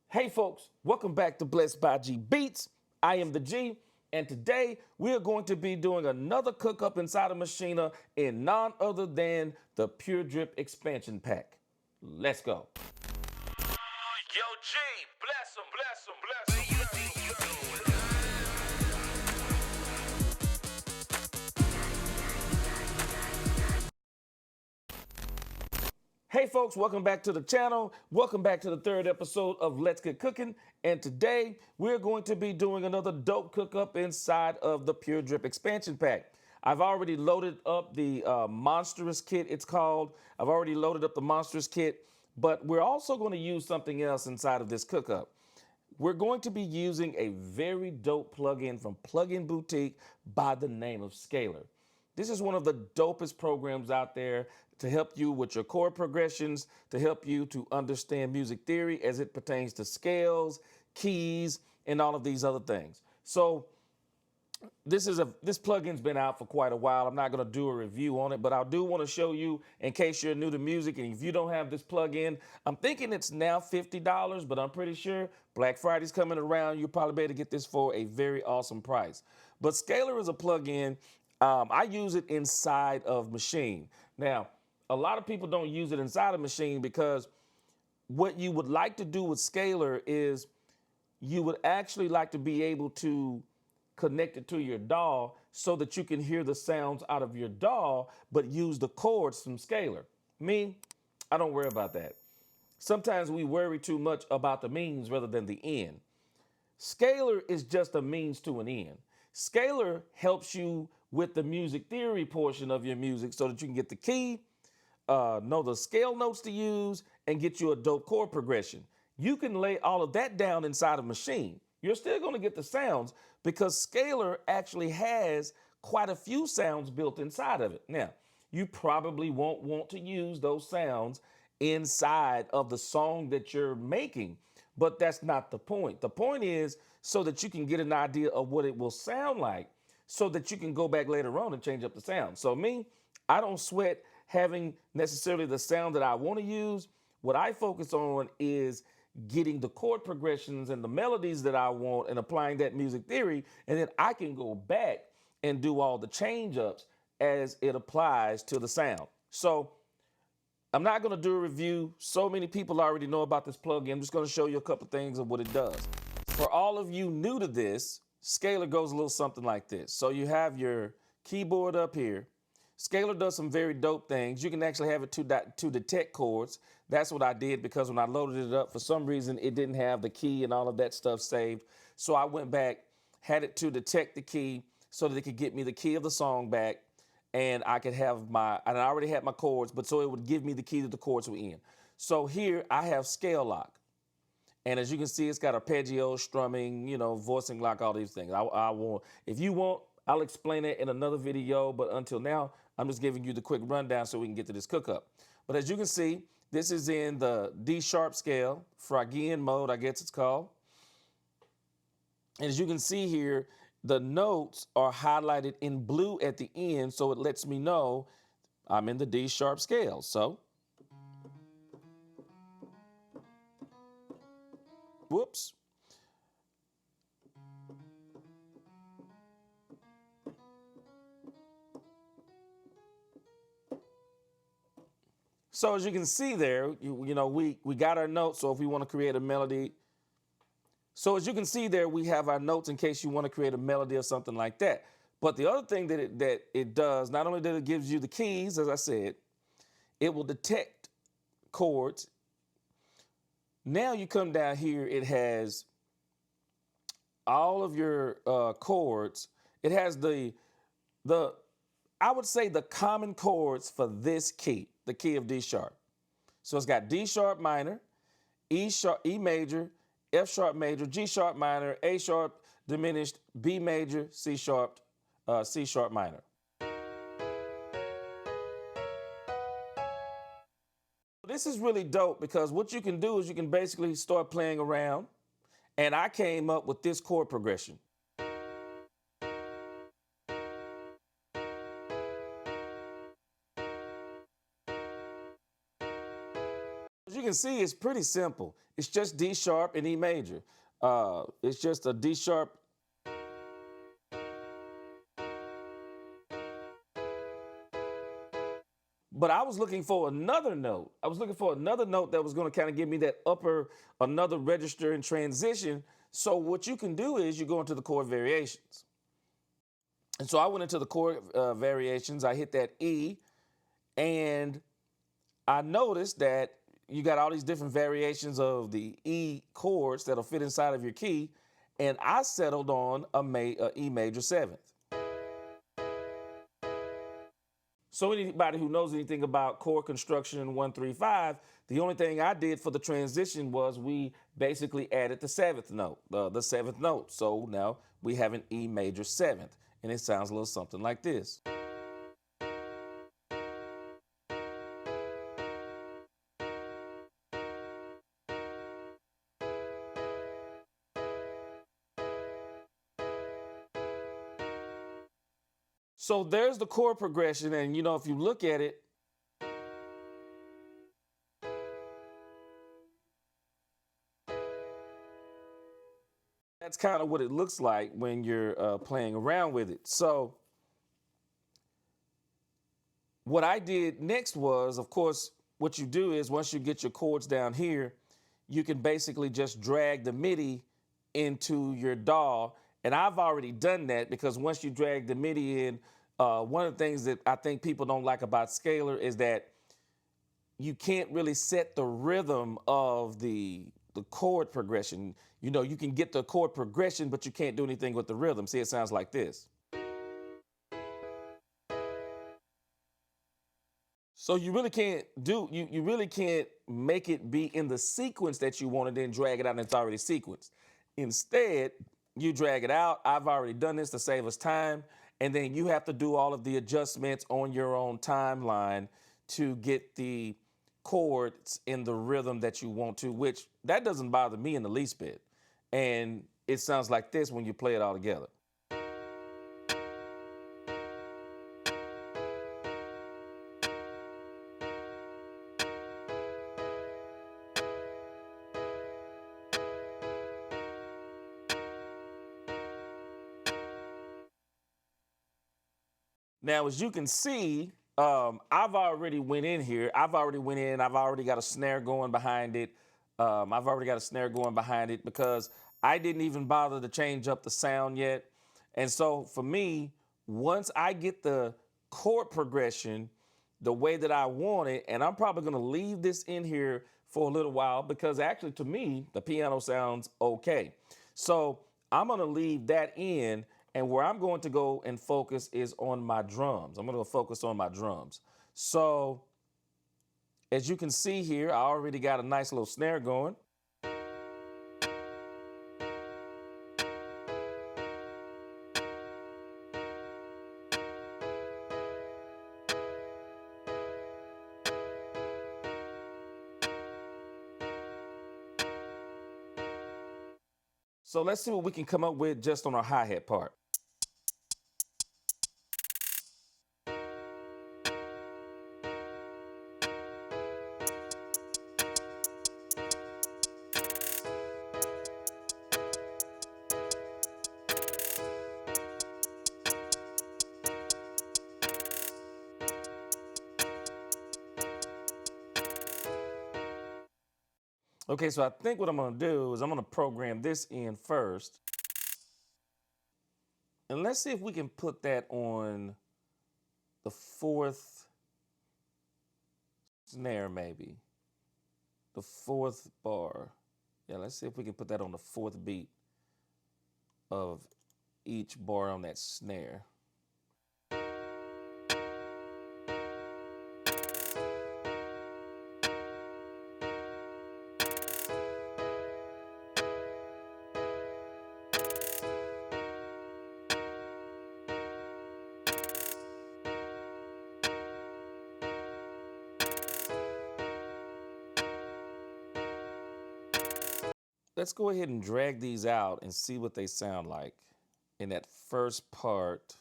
Hey folks, welcome back to Blessed by G Beats. I am the G, and today we are going to be doing another cook up inside of Maschine in none other than the Pure Drip expansion pack. Let's go. Yo G, bless him, bless him, bless him, bless him. Hey folks, welcome back to the channel. Welcome back to the third episode of Let's Get Cooking. And today we're going to be doing another dope cook up inside of the Pure Drip expansion pack. I've already loaded up the Monstrous kit, it's called. I've already loaded up the Monstrous kit, but we're also going to use something else inside of this cook up. We're going to be using a very dope plugin from Plugin Boutique by the name of Scalar. This is one of the dopest programs out there to help you with your chord progressions, to help you to understand music theory as it pertains to scales, keys, and all of these other things. So this plugin's been out for quite a while. I'm not going to do a review on it, but I do want to show you in case you're new to music and if you don't have this plugin. I'm thinking it's now $50, but I'm pretty sure Black Friday's coming around. You'll probably be able to get this for a very awesome price. But Scalar is a plugin. I use it inside of Maschine. Now, a lot of people don't use it inside of Maschine because what you would like to do with Scalar is you would actually like to be able to connect it to your DAW so that you can hear the sounds out of your DAW, but use the chords from Scalar. Me, I don't worry about that. Sometimes we worry too much about the means rather than the end. Scalar is just a means to an end. Scalar helps you with the music theory portion of your music so that you can get the key, know the scale notes to use, and get you a dope chord progression. You can lay all of that down inside of Maschine. You're still going to get the sounds because Scalar actually has quite a few sounds built inside of it. Now, you probably won't want to use those sounds inside of the song that you're making, but that's not the point. The point is so that you can get an idea of what it will sound like so that you can go back later on and change up the sound. So me, I don't sweat having necessarily the sound that I want to use. What I focus on is getting the chord progressions and the melodies that I want and applying that music theory, and then I can go back and do all the change ups as it applies to the sound. So I'm not going to do a review. So many people already know about this plugin. I'm just going to show you a couple things of what it does. For all of you new to this, Scalar goes a little something like this. So you have your keyboard up here. Scalar does some very dope things. You can actually have it to detect chords. That's what I did because when I loaded it up, for some reason, it didn't have the key and all of that stuff saved. So I went back, had it to detect the key so that it could get me the key of the song back, and I could have and I already had my chords, but so it would give me the key that the chords were in. So here I have scale lock. And as you can see, it's got arpeggio, strumming, voicing lock, all these things. If you want, I'll explain it in another video, but until now, I'm just giving you the quick rundown so we can get to this cook up. But as you can see, this is in the D sharp scale, Phrygian mode, I guess it's called. And as you can see here, the notes are highlighted in blue at the end, so it lets me know I'm in the D sharp scale. So, whoops. So as you can see there, we got our notes. So if we want to create a melody, so as you can see there, we have our notes in case you want to create a melody or something like that. But the other thing that it does, not only that it gives you the keys, as I said, it will detect chords. Now you come down here, it has all of your chords. It has I would say the common chords for this key, the key of D sharp. So it's got D sharp minor, E sharp, E major, F sharp major, G sharp minor, A sharp diminished, B major, C sharp minor. This is really dope because what you can do is you can basically start playing around, and I came up with this chord progression. As you can see, it's pretty simple. It's just D sharp and E major. It's just a D sharp. But I was looking for another note. I was looking for another note that was going to kind of give me that upper, another register in transition. So what you can do is you go into the chord variations. And so I went into the chord variations. I hit that E, and I noticed that you got all these different variations of the E chords that'll fit inside of your key. And I settled on a E major seventh. So anybody who knows anything about chord construction in 1-3-5, the only thing I did for the transition was we basically added the seventh note, the seventh note. So now we have an E major seventh, and it sounds a little something like this. So there's the chord progression, and you know, if you look at it, that's kind of what it looks like when you're playing around with it. So what I did next was, of course, what you do is once you get your chords down here, you can basically just drag the MIDI into your DAW. And I've already done that because once you drag the MIDI in, one of the things that I think people don't like about Scalar is that you can't really set the rhythm of the chord progression. You know, you can get the chord progression, but you can't do anything with the rhythm. See, it sounds like this. So you really can't you really can't make it be in the sequence that you want and then drag it out and it's already sequenced. Instead, you drag it out. I've already done this to save us time. And then you have to do all of the adjustments on your own timeline to get the chords in the rhythm that you want to, which that doesn't bother me in the least bit. And it sounds like this when you play it all together. Now, as you can see, I've already went in here. I've already got a snare going behind it. I've already got a snare going behind it because I didn't even bother to change up the sound yet. And so for me, once I get the chord progression the way that I want it, and I'm probably going to leave this in here for a little while because actually to me, the piano sounds okay. So I'm going to leave that in. And where I'm going to go and focus is on my drums. I'm going to focus on my drums. So as you can see here, I already got a nice little snare going. So let's see what we can come up with just on our hi-hat part. Okay, so I think what I'm going to do is I'm going to program this in first. And let's see if we can put that on the fourth snare, maybe. The fourth bar. Yeah, let's see if we can put that on the fourth beat of each bar on that snare. Let's go ahead and drag these out and see what they sound like in that first part.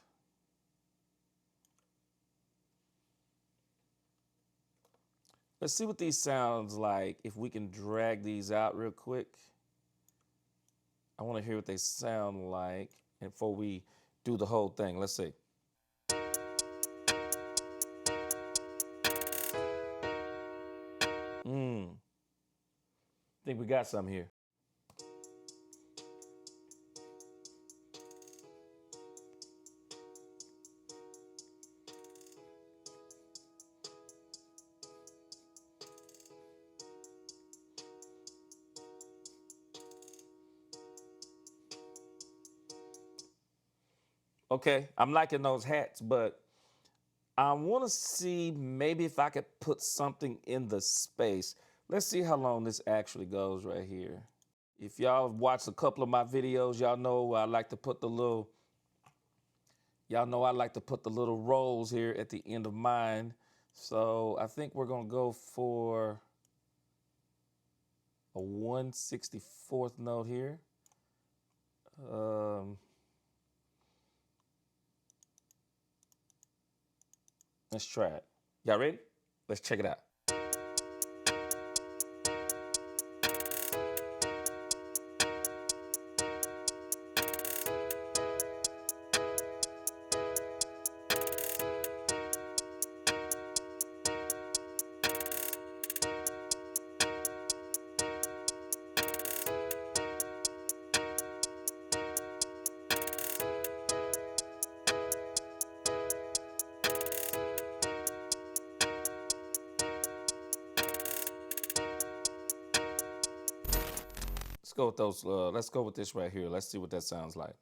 Let's see what these sounds like if we can drag these out real quick. I want to hear what they sound like before we do the whole thing. Let's see. Think we got some here. Okay, I'm liking those hats, but I want to see maybe if I could put something in the space. Let's see how long this actually goes right here. If y'all have watched a couple of my videos, y'all know I like to put the little, rolls here at the end of mine. So I think we're gonna go for a 1/64th note here. Let's try it. Y'all ready? Let's check it out. Let's go with those. Let's go with this right here. Let's see what that sounds like.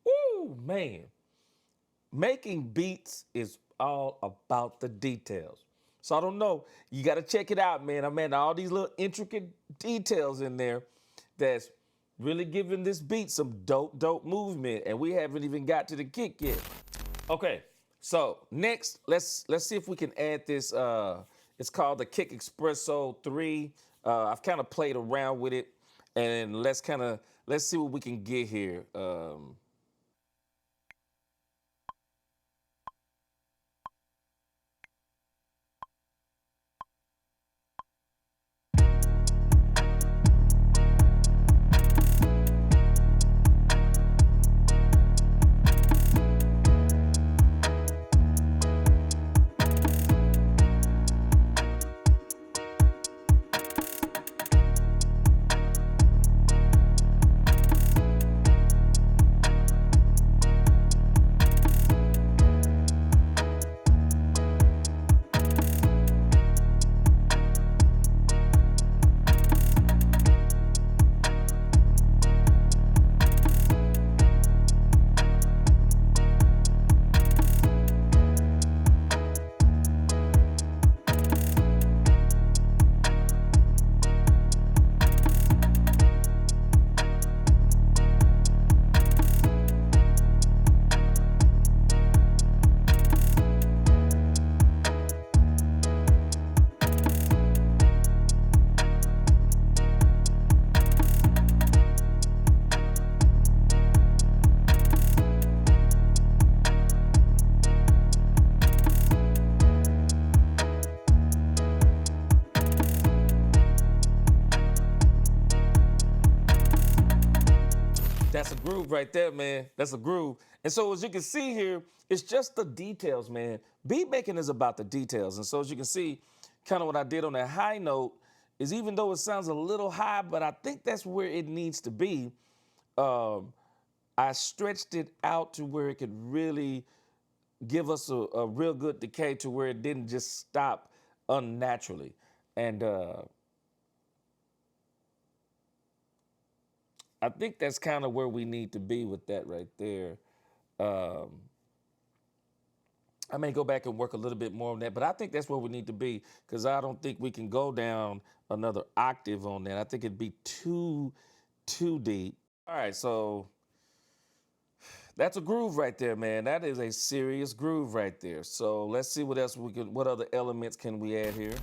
Woo, man. Making beats is all about the details. So I don't know. You got to check it out, man. I mean, all these little intricate details in there that's really giving this beat some dope movement. And we haven't even got to the kick yet. Okay, so next, let's see if we can add this. It's called the Kick Espresso 3. I've kind of played around with it, and let's see what we can get here. groove right there, man. That's a groove. And so as you can see here, it's just the details, man. Beat making is about the details. And so as you can see, kind of what I did on that high note is, even though it sounds a little high, but I think that's where it needs to be, I stretched it out to where it could really give us a real good decay, to where it didn't just stop unnaturally. And I think that's kind of where we need to be with that right there. I may go back and work a little bit more on that, but I think that's where we need to be, because I don't think we can go down another octave on that. I think it'd be too deep. All right, so that's a groove right there, man. That is a serious groove right there. So let's see what else what other elements can we add here?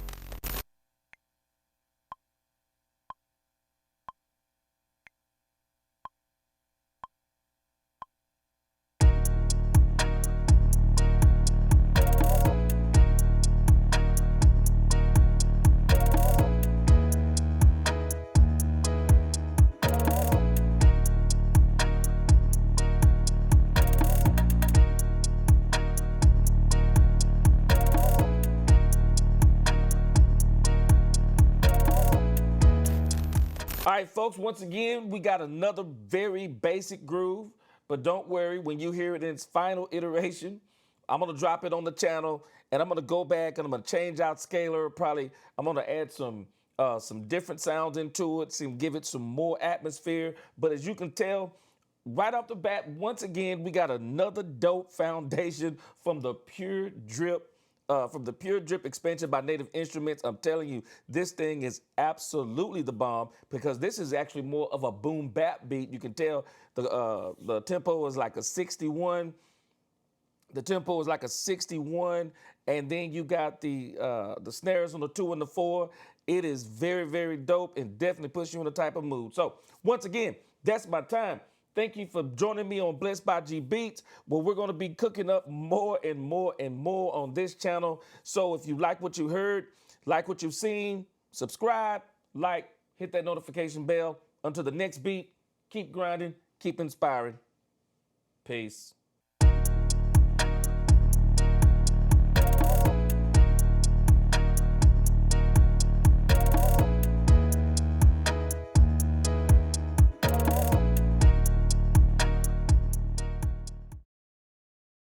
All right, folks, once again, we got another very basic groove, but don't worry, when you hear it in its final iteration, I'm gonna drop it on the channel, and I'm gonna go back and I'm gonna change out scalar. Probably I'm gonna add some different sounds into it, give it some more atmosphere. But as you can tell, right off the bat, once again, we got another dope foundation from the Pure Drip expansion by Native Instruments. I'm telling you, this thing is absolutely the bomb, because this is actually more of a boom bap beat. You can tell the tempo is like a 61. The tempo is like a 61, and then you got the snares on the 2 and the 4. It is very, very dope, and definitely puts you in the type of mood. So once again, that's my time. Thank you for joining me on Blessed by G Beats, where we're going to be cooking up more and more and more on this channel. So if you like what you heard, like what you've seen, subscribe, like, hit that notification bell. Until the next beat, keep grinding, keep inspiring. Peace.